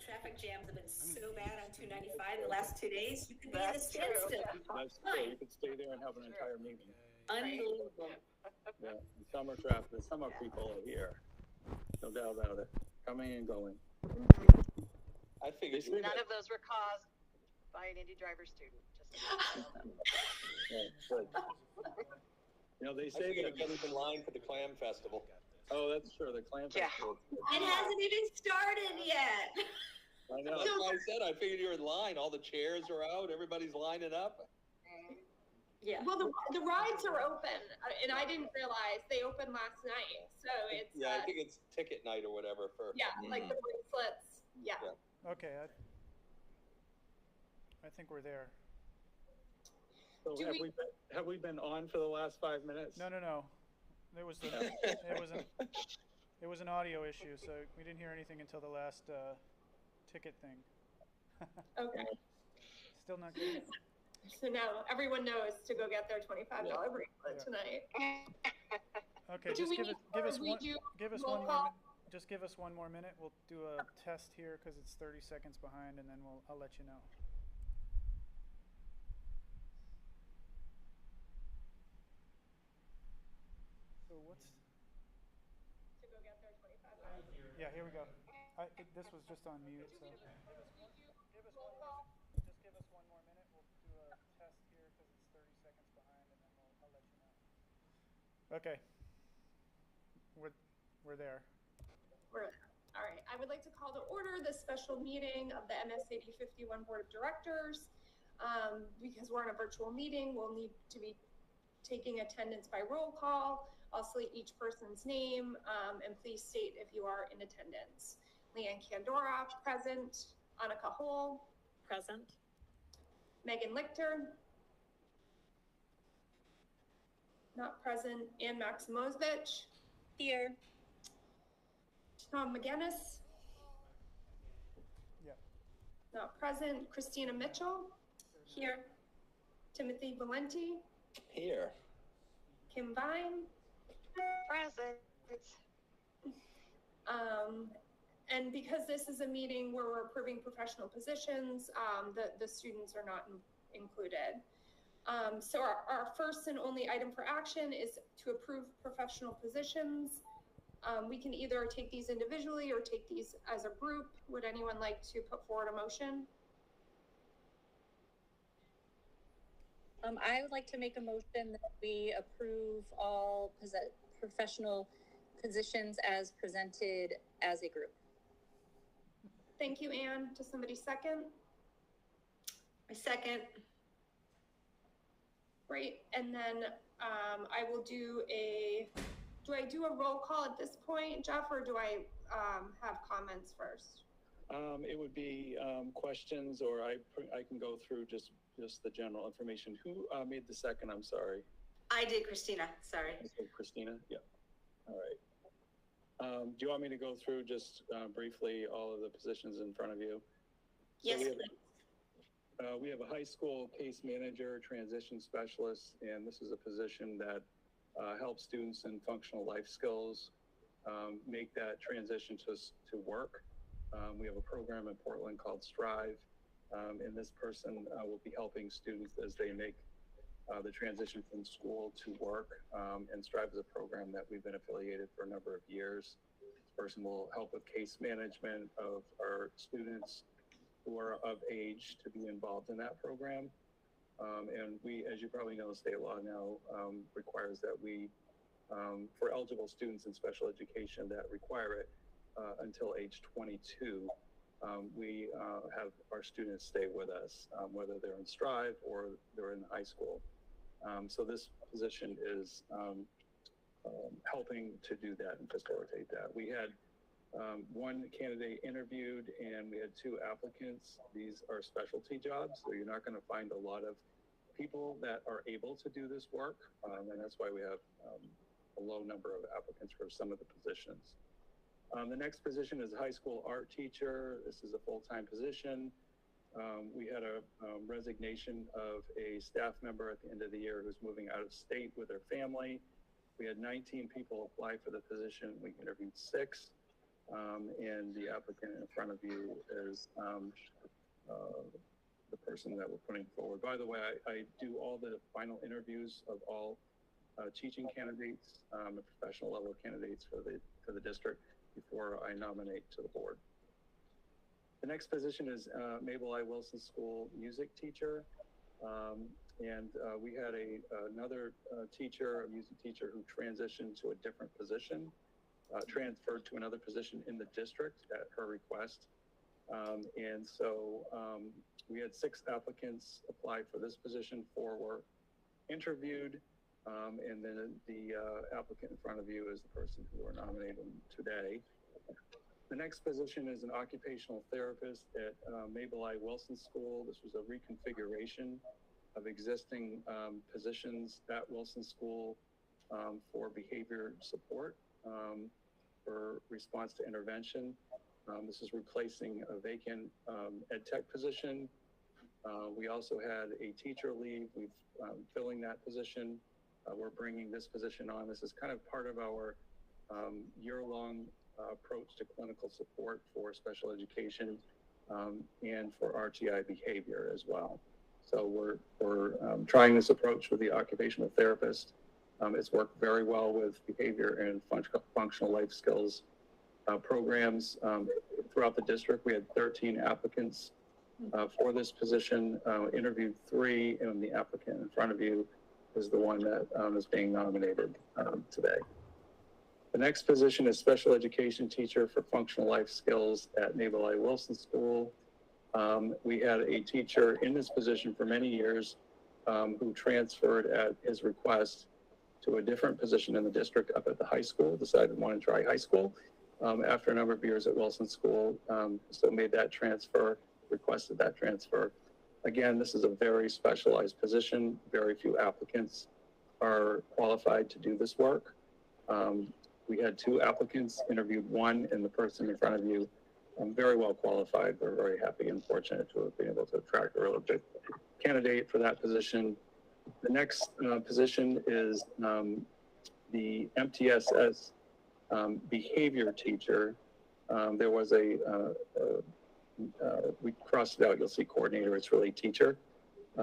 Traffic jams have been so bad on 295 the last 2 days. You could be in a standstill. That's true. You could stay there and have an entire meeting. Unbelievable. Yeah, the summer traffic, the summer people are here. No doubt about it. Coming and going. I figured none of those were caused by an Indy driver student. Yeah, good. You know, they say that Kenny's in line for the clam festival. Oh, that's true. The clam festival. It hasn't even started yet. I know. That's why I said I figured you're in line. All the chairs are out. Everybody's lining up. Yeah. Well, the rides are open, and I didn't realize they opened last night. So it's I think it's ticket night or whatever for. Yeah, like the bracelets. Yeah. Okay. I think we're there. So have we been on for the last 5 minutes? No. There was it was an audio issue, so we didn't hear anything until the last ticket thing. Okay. Still not good. So now everyone knows to go get their $25 bracelet tonight. Okay, just give us one more minute. Just give us one more minute. We'll do a test here because it's 30 seconds behind, and then I'll let you know. So what's to go get their $25? Yeah, here we go. This was just on mute, so. Just give us one more minute. We'll do a test here because it's 30 seconds behind, and Okay. We're there. All right. I would like to call to order this special meeting of the MSAD 51 Board of Directors. Because we're in a virtual meeting, we'll need to be taking attendance by roll call. I'll state each person's name, and please state if you are in attendance. Leanne Candora, present. Annika Hole. Present. Megan Lichter. Not present. Ann Maximozovich. Here. Tom McGinnis. Yep. Not present. Christina Mitchell. Here. Timothy Valenti. Here. Kim Vine. Present. And because this is a meeting where we're approving professional positions, the students are not included. So our first and only item for action is to approve professional positions. We can either take these individually or take these as a group. Would anyone like to put forward a motion? I would like to make a motion that we approve all professional positions as presented as a group. Thank you, Anne. Does somebody second? I second. Great. And then I will do I do a roll call at this point, Jeff, or do I have comments first? It would be questions, or I can go through just the general information. Who made the second? I'm sorry. I did, Christina. Sorry. Christina? Yeah. All right. Do you want me to go through just briefly all of the positions in front of you? Yes, So please. we have a high school case manager, transition specialist, and this is a position that helps students in functional life skills make that transition to work. We have a program in Portland called Strive, and this person will be helping students as they make the transition from school to work. And Strive is a program that we've been affiliated for a number of years. This person will help with case management of our students who are of age to be involved in that program. And we, as you probably know, state law now requires that we, for eligible students in special education that require it until age 22, we have our students stay with us, whether they're in Strive or they're in high school. So this position is helping to do that and facilitate that. We had one candidate interviewed and we had 2 applicants. These are specialty jobs, so you're not going to find a lot of people that are able to do this work, and that's why we have a low number of applicants for some of the positions. The next position is a high school art teacher. This is a full-time position. We had a resignation of a staff member at the end of the year who's moving out of state with their family. We had 19 people apply for the position. We interviewed 6, and the applicant in front of you is the person that we're putting forward. By the way, I do all the final interviews of all teaching candidates and professional level candidates for the district before I nominate to the board. The next position is Mabel I. Wilson School music teacher. And we had another teacher, a music teacher, who transitioned to a different position, transferred to another position in the district at her request. And so we had 6 applicants apply for this position. 4 were interviewed. And then the applicant in front of you is the person who we're nominating today. The next position is an occupational therapist at Mabel I. Wilson School. This was a reconfiguration of existing positions at Wilson School for behavior support for response to intervention. This is replacing a vacant ed tech position. We also had a teacher leave. We've filling that position. We're bringing this position on. This is kind of part of our year-long approach to clinical support for special education and for RTI behavior as well. So we're trying this approach with the occupational therapist. It's worked very well with behavior and functional life skills programs throughout the district. We had 13 applicants for this position, interviewed 3, and the applicant in front of you is the one that is being nominated today. The next position is special education teacher for functional life skills at Naval I. Wilson School. We had a teacher in this position for many years who transferred at his request to a different position in the district up at the high school, decided to want to try high school after a number of years at Wilson School. So made that transfer, requested that transfer. Again, this is a very specialized position. Very few applicants are qualified to do this work. We had 2 applicants, interviewed 1, and the person in front of you, very well qualified. We're very happy and fortunate to have been able to attract a really good candidate for that position. The next position is the MTSS behavior teacher. There was we crossed it out, you'll see coordinator, it's really teacher.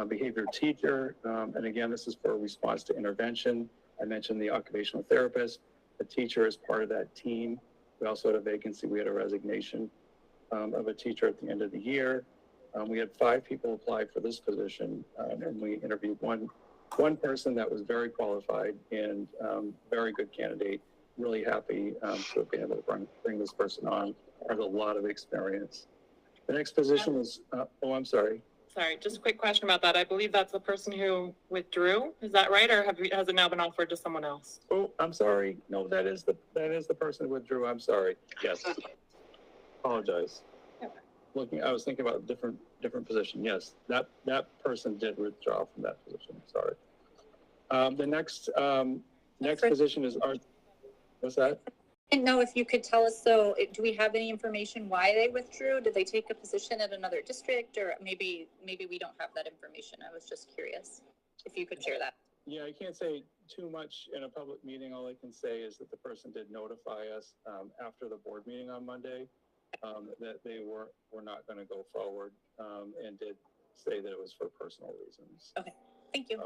Behavior teacher, and again, this is for response to intervention. I mentioned the occupational therapist. The teacher is part of that team. We also had a vacancy, we had a resignation of a teacher at the end of the year. We had 5 people apply for this position, and we interviewed one person that was very qualified and very good candidate. Really happy to have been able to bring this person on. Has a lot of experience. The next position is, oh, I'm sorry. Sorry, just a quick question about that. I believe that's the person who withdrew. Is that right, or has it now been offered to someone else? Oh, I'm sorry. No, that is the person who withdrew. I'm sorry. Yes. Apologize. Okay. I was thinking about different position. Yes, that person did withdraw from that position. Sorry. The next position is our. What's that? I didn't know if you could tell us, do we have any information why they withdrew? Did they take a position at another district, or maybe we don't have that information? I was just curious if you could share that. Yeah, I can't say too much in a public meeting. All I can say is that the person did notify us after the board meeting on Monday that they were not going to go forward, and did say that it was for personal reasons. Okay, thank you.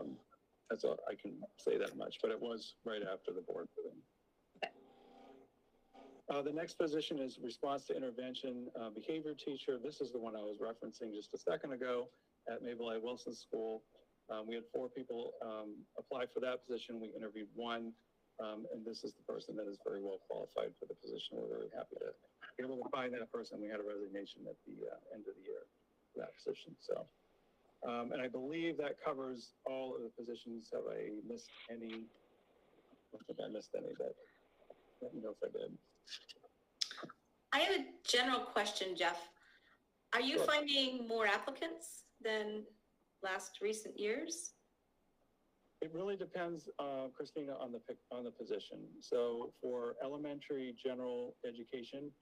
That's all I can say that much, but it was right after the board meeting. The next position is response to intervention behavior teacher. This is the one I was referencing just a second ago at Mabel I. Wilson School. We had 4 people apply for that position. We interviewed 1, and this is the person that is very well qualified for the position. We're very happy to be able to find that person. We had a resignation at the end of the year for that position. So, and I believe that covers all of the positions. Have I missed any? I don't think I missed any, but let me know if I did. I have a general question, Jeff. Are you Sure. finding more applicants than recent years? It really depends, Christina, on the position. So for elementary general education,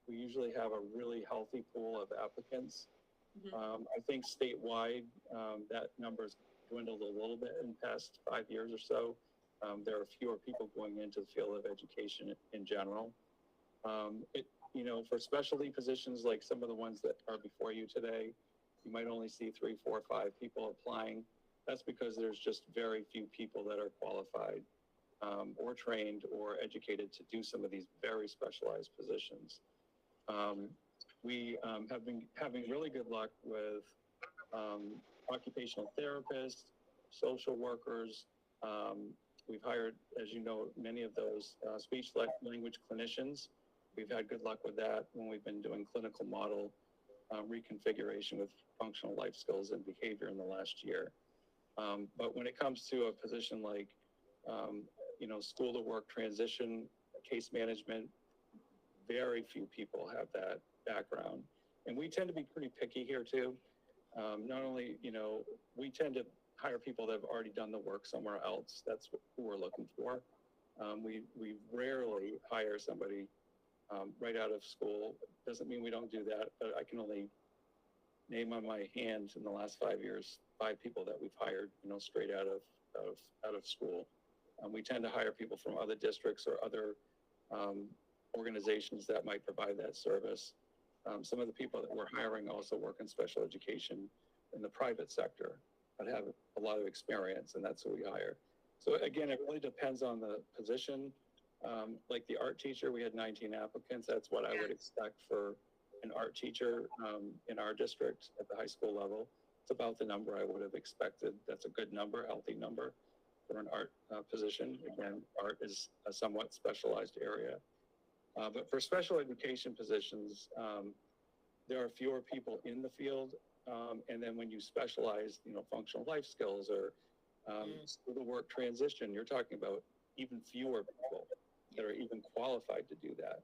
we usually have a really healthy pool of applicants. Mm-hmm. I think statewide, that number's dwindled a little bit in the past 5 years or so. There are fewer people going into the field of education in general. For specialty positions like some of the ones that are before you today, you might only see 3, 4, 5 people applying. That's because there's just very few people that are qualified or trained or educated to do some of these very specialized positions. We have been having really good luck with occupational therapists, social workers. We've hired, as you know, many of those speech language clinicians. We've had good luck with that when we've been doing clinical model reconfiguration with functional life skills and behavior in the last year. But when it comes to a position like, school to work transition, case management, very few people have that background. And we tend to be pretty picky here too. Not only, we tend to hire people that have already done the work somewhere else. That's who we're looking for. We rarely hire somebody right out of school. Doesn't mean we don't do that, but I can only name on my hand in the last 5 years 5 people that we've hired, straight out of school. We tend to hire people from other districts or other organizations that might provide that service. Some of the people that we're hiring also work in special education in the private sector, but have a lot of experience, and that's who we hire. So again, it really depends on the position. Like the art teacher, we had 19 applicants. That's what I would expect for an art teacher in our district at the high school level. It's about the number I would have expected. That's a good number, healthy number. for an art position. Again, art is a somewhat specialized area. But for special education positions, there are fewer people in the field. And then when you specialize, functional life skills or school to work transition, you're talking about even fewer people that are even qualified to do that.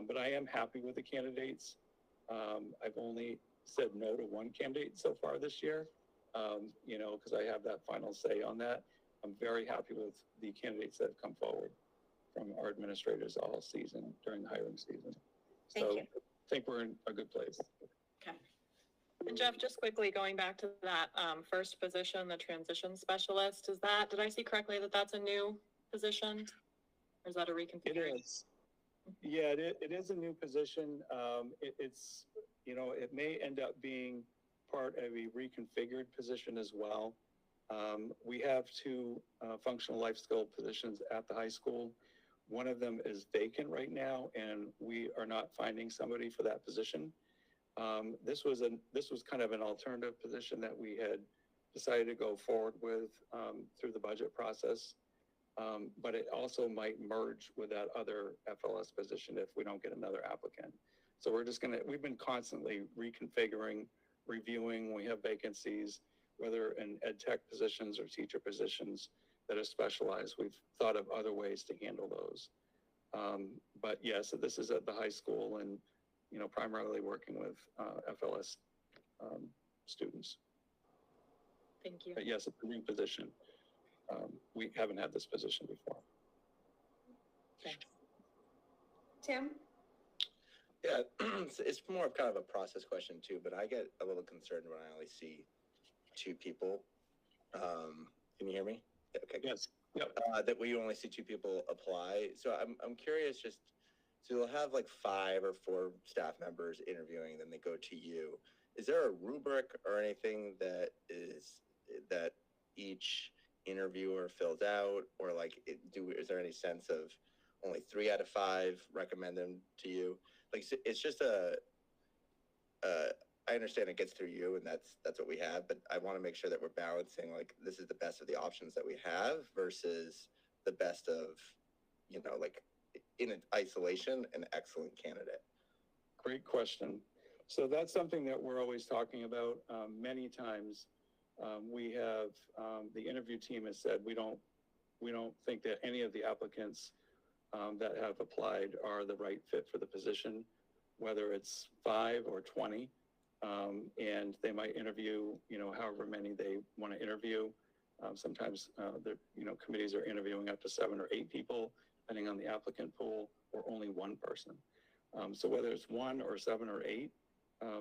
But I am happy with the candidates. I've only said no to one candidate so far this year, because I have that final say on that. I'm very happy with the candidates that have come forward from our administrators all season during the hiring season. Thank you. I think we're in a good place. Okay. And Jeff, just quickly going back to that first position, the transition specialist, did I see correctly that that's a new position? Or is that a reconfiguration? It is. Yeah, it is a new position. It's, it may end up being part of a reconfigured position as well. We have two functional life skill positions at the high school. One of them is vacant right now, and we are not finding somebody for that position. This was kind of an alternative position that we had decided to go forward with through the budget process. But it also might merge with that other FLS position if we don't get another applicant. So we've been constantly reconfiguring, reviewing when we have vacancies, whether in ed tech positions or teacher positions that are specialized. We've thought of other ways to handle those. But yeah, so this is at the high school and, primarily working with FLS students. Thank you. But yes, it's a new position. We haven't had this position before. Thanks. Tim? Yeah, it's more of kind of a process question too, but I get a little concerned when I only see two people. Can you hear me? Okay. Yes. Yep. That we only see two people apply. So I'm curious, so you'll have like 5 or 4 staff members interviewing, then they go to you. Is there a rubric or anything that each interviewer fills out, or is there any sense of only 3 out of 5 recommend them to you? It's just I understand it gets through you and that's what we have, but I want to make sure that we're balancing, this is the best of the options that we have versus the best of, in an isolation, an excellent candidate. Great question. So that's something that we're always talking about many times. We have the interview team has said we don't think that any of the applicants that have applied are the right fit for the position, whether it's 5 or 20, and they might interview however many they want to interview. Sometimes the committees are interviewing up to 7 or 8 people, depending on the applicant pool, or only one person. So whether it's 1 or 7 or 8.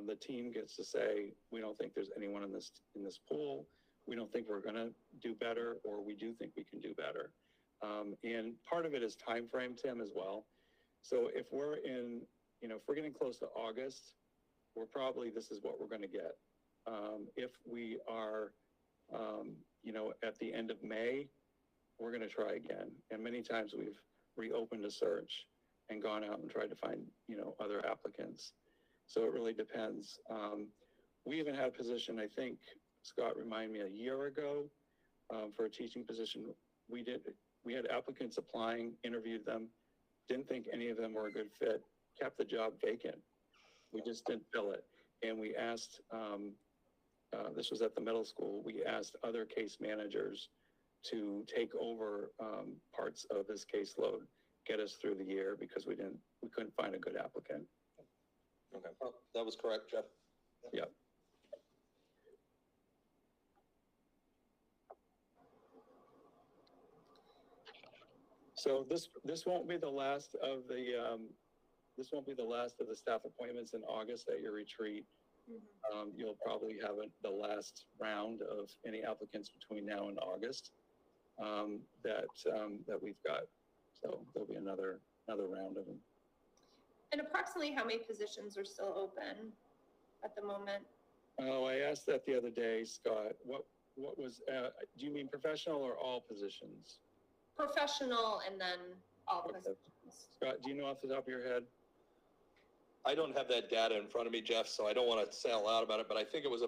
The team gets to say, we don't think there's anyone in this pool. We don't think we're going to do better, or we do think we can do better. And part of it is time frame, Tim, as well. So if we're if we're getting close to August, this is what we're going to get. If we are, at the end of May, we're going to try again. And many times we've reopened a search and gone out and tried to find, other applicants. So it really depends. We even had a position, I think, Scott, remind me, a year ago for a teaching position. We had applicants applying, interviewed them, didn't think any of them were a good fit, kept the job vacant. We just didn't fill it. And we asked, this was at the middle school, we asked other case managers to take over parts of this caseload, get us through the year, because we couldn't find a good applicant. Okay, that was correct, Jeff. Yep. So this won't be the last of the staff appointments in August at your retreat. Mm-hmm. You'll probably have the last round of any applicants between now and August that we've got. So there'll be another round of them. And approximately how many positions are still open at the moment? Oh, I asked that the other day, Scott. What was, do you mean professional or all positions? Professional and then all positions. Scott, do you know off the top of your head? I don't have that data in front of me, Jeff, so I don't want to say a lot about it, but I think it was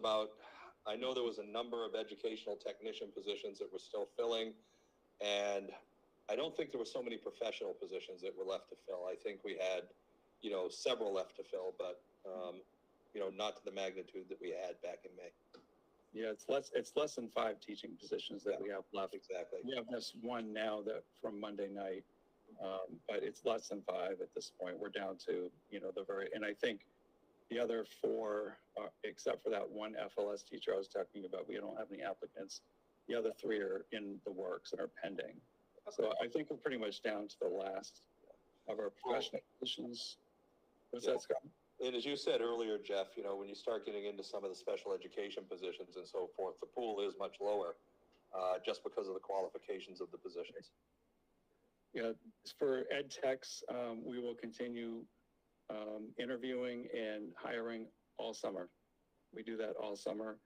I know there was a number of educational technician positions that we're still filling. And I don't think there were so many professional positions that were left to fill. I think we had, several left to fill, but, not to the magnitude that we had back in May. Yeah, it's less than 5 teaching positions that we have left. Exactly. We have this one now that from Monday night, but it's less than 5 at this point. We're down to, and I think the other 4, except for that one FLS teacher I was talking about, we don't have any applicants. The other 3 are in the works and are pending. Okay. So I think we're pretty much down to the last of our professional positions. What's that, Scott? And as you said earlier, Jeff, when you start getting into some of the special education positions and so forth, the pool is much lower just because of the qualifications of the positions. Yeah, for ed techs, we will continue interviewing and hiring all summer. We do that all summer.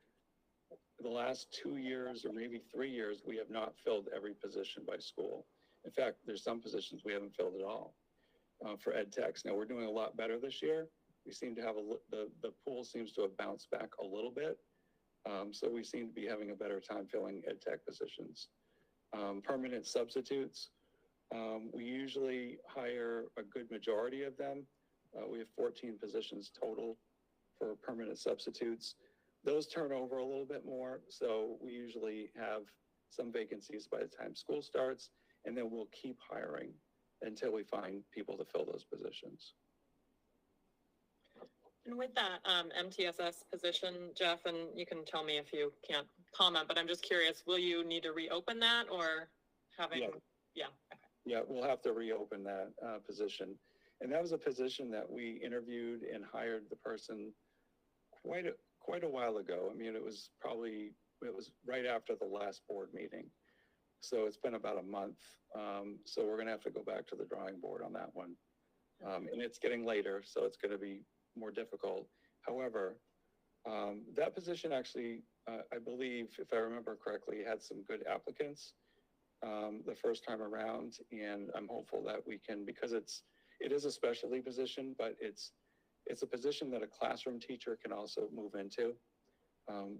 The last 2 years or maybe 3 years, we have not filled every position by school. In fact, there's some positions we haven't filled at all for ed techs. Now we're doing a lot better this year. We seem to have the pool seems to have bounced back a little bit. So we seem to be having a better time filling ed tech positions. Permanent substitutes, we usually hire a good majority of them. We have 14 positions total for permanent substitutes. Those turn over a little bit more. So we usually have some vacancies by the time school starts, and then we'll keep hiring until we find people to fill those positions. And with that MTSS position, Jeff, and you can tell me if you can't comment, but I'm just curious, will you need to reopen that or having, yeah. Okay. Yeah, we'll have to reopen that position. And that was a position that we interviewed and hired the person quite a while ago. I mean, it was right after the last board meeting. So it's been about a month. So we're gonna have to go back to the drawing board on that one. And it's getting later, so it's gonna be more difficult. However, that position actually, I believe, if I remember correctly, had some good applicants the first time around, and I'm hopeful that we can, because it is a specialty position, but it's a position that a classroom teacher can also move into.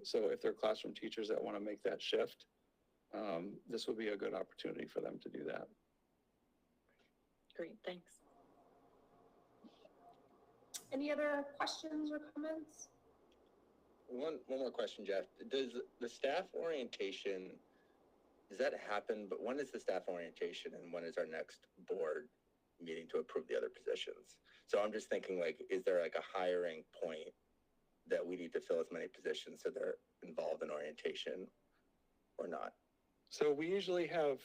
So if there are classroom teachers that want to make that shift, this would be a good opportunity for them to do that. Great, thanks. Any other questions or comments? One more question, Jeff. Does the staff orientation, does that happen, but when is the staff orientation and when is our next board meeting to approve the other positions? So I'm just thinking, like, is there like a hiring point that we need to fill as many positions so they're involved in orientation or not? So we usually have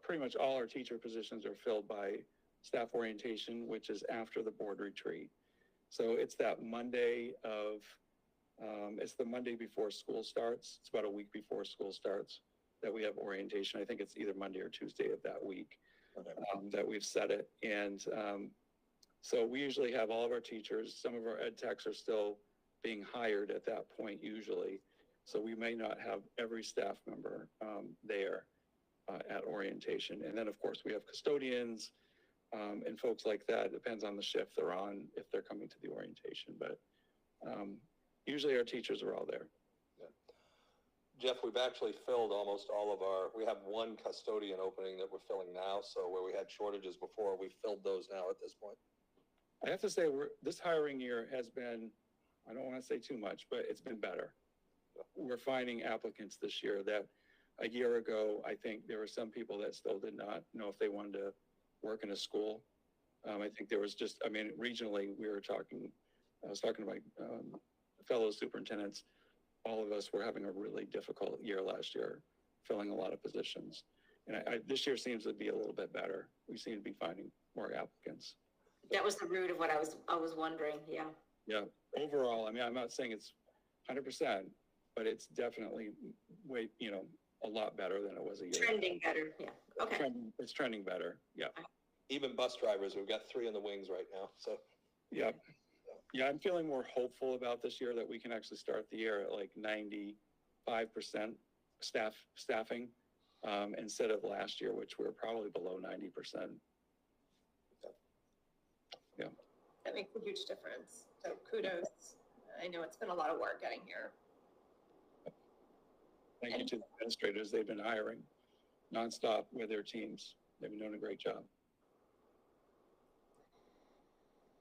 pretty much all our teacher positions are filled by staff orientation, which is after the board retreat. So it's that Monday it's the Monday before school starts. It's about a week before school starts that we have orientation. I think it's either Monday or Tuesday of that week. Okay. That we've set it. And so we usually have all of our teachers. Some of our ed techs are still being hired at that point usually. So we may not have every staff member there at orientation. And then of course we have custodians and folks like that. It depends on the shift they're on if they're coming to the orientation. But usually our teachers are all there. Yeah. Jeff, we've actually filled almost all of we have one custodian opening that we're filling now. So where we had shortages before, we've filled those now at this point. I have to say this hiring year has been, I don't want to say too much, but it's been better. Yeah. We're finding applicants this year that a year ago, I think there were some people that still did not know if they wanted to work in a school. I think there was just, I mean, regionally, I was talking to my fellow superintendents. All of us were having a really difficult year last year, filling a lot of positions. And this year seems to be a little bit better. We seem to be finding more applicants. That was the root of what I was wondering, yeah. Yeah, overall, I mean, I'm not saying it's 100%, but it's definitely a lot better than it was a year ago. Trending better, yeah, okay. It's trending better, yeah. Even bus drivers, we've got 3 in the wings right now, so. Yeah. Yeah, I'm feeling more hopeful about this year that we can actually start the year at like 95% staffing instead of last year, which we were probably below 90%. Yeah. That makes a huge difference. So kudos. I know it's been a lot of work getting here. Thank you to the administrators. They've been hiring. nonstop with their teams. They've been doing a great job.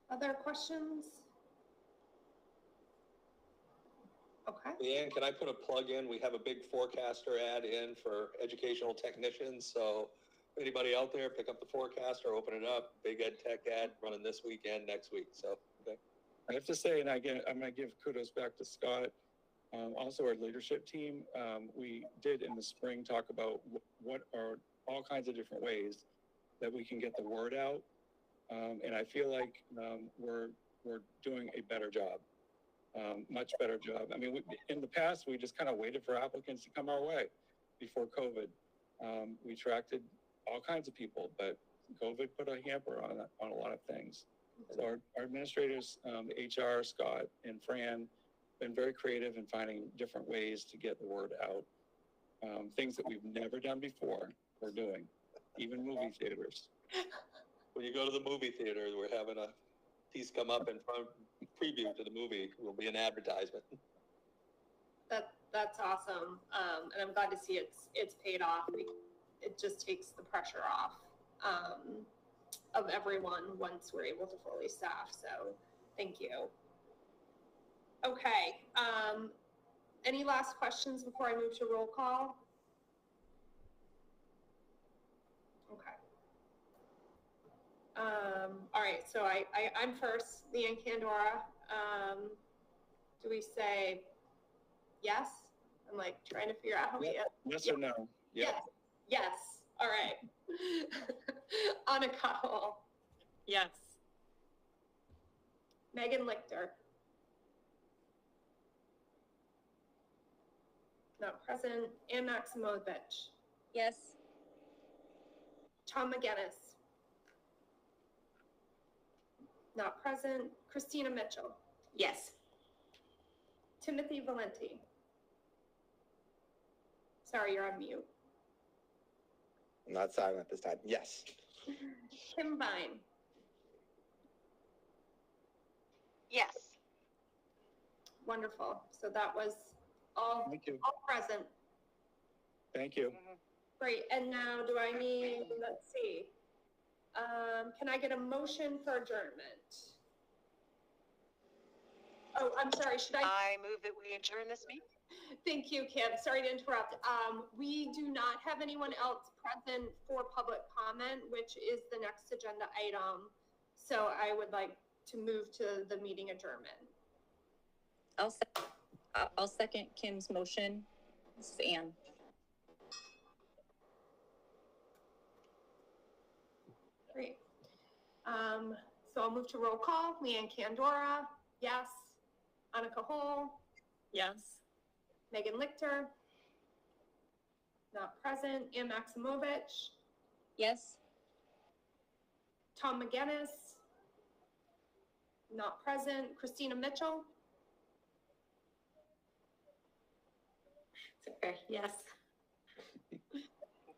Other questions? Okay. Leanne, can I put a plug in? We have a big forecaster ad in for educational technicians. So if anybody out there, pick up the forecaster, open it up. Big ed tech ad running this weekend, next week. So, okay. I have to say, and I'm going to give kudos back to Scott. Also, our leadership team, we did in the spring talk about what are all kinds of different ways that we can get the word out. And I feel like we're doing a better job, much better job. I mean, in the past, we just kind of waited for applicants to come our way before COVID. We attracted all kinds of people, but COVID put a hamper on a lot of things. So our administrators, the HR, Scott and Fran, been very creative in finding different ways to get the word out. Things that we've never done before, we're doing, even movie theaters. When you go to the movie theater, we're having a piece come up in front, preview to the movie. Will be an advertisement. That's awesome, and I'm glad to see it's paid off. It just takes the pressure off of everyone once we're able to fully staff. So thank you. Okay. Any last questions before I move to roll call? Okay. All right. So I'm first. Leanne Candora. Do we say yes? I'm like trying to figure out how we. Yes or no? Yeah. Yes. All right. Annika Hall. Yes. Megan Lichter. Not present. Ann Maximovich. Yes. Tom McGinnis. Not present. Christina Mitchell. Yes. Timothy Valenti. Sorry, you're on mute. I'm not silent this time. Yes. Kim Vine. Yes. Wonderful. So that was all present. Thank you. Great. And now do I need, let's see. Can I get a motion for adjournment? Oh, I'm sorry. Should I move that we adjourn this meeting? Thank you, Kim. Sorry to interrupt. We do not have anyone else present for public comment, which is the next agenda item. So I would like to move to the meeting adjournment. I'll second Kim's motion. This is Ann. Great. So I'll move to roll call. Leanne Candora, yes. Annika Hall, Yes. Megan Lichter, not present. Ann Maximovich, Yes. Tom McGinnis, not present. Christina Mitchell, Okay. Yes.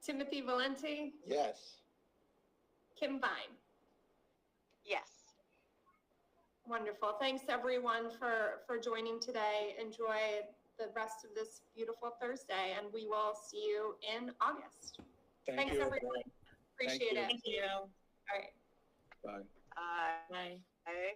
Timothy Valenti, Yes. Kim Vine. Yes. Wonderful. Thanks everyone for joining today. Enjoy the rest of this beautiful Thursday, and we will see you in August. Thanks you, everyone. Appreciate it. Thank you. All right. Bye. Bye. Bye.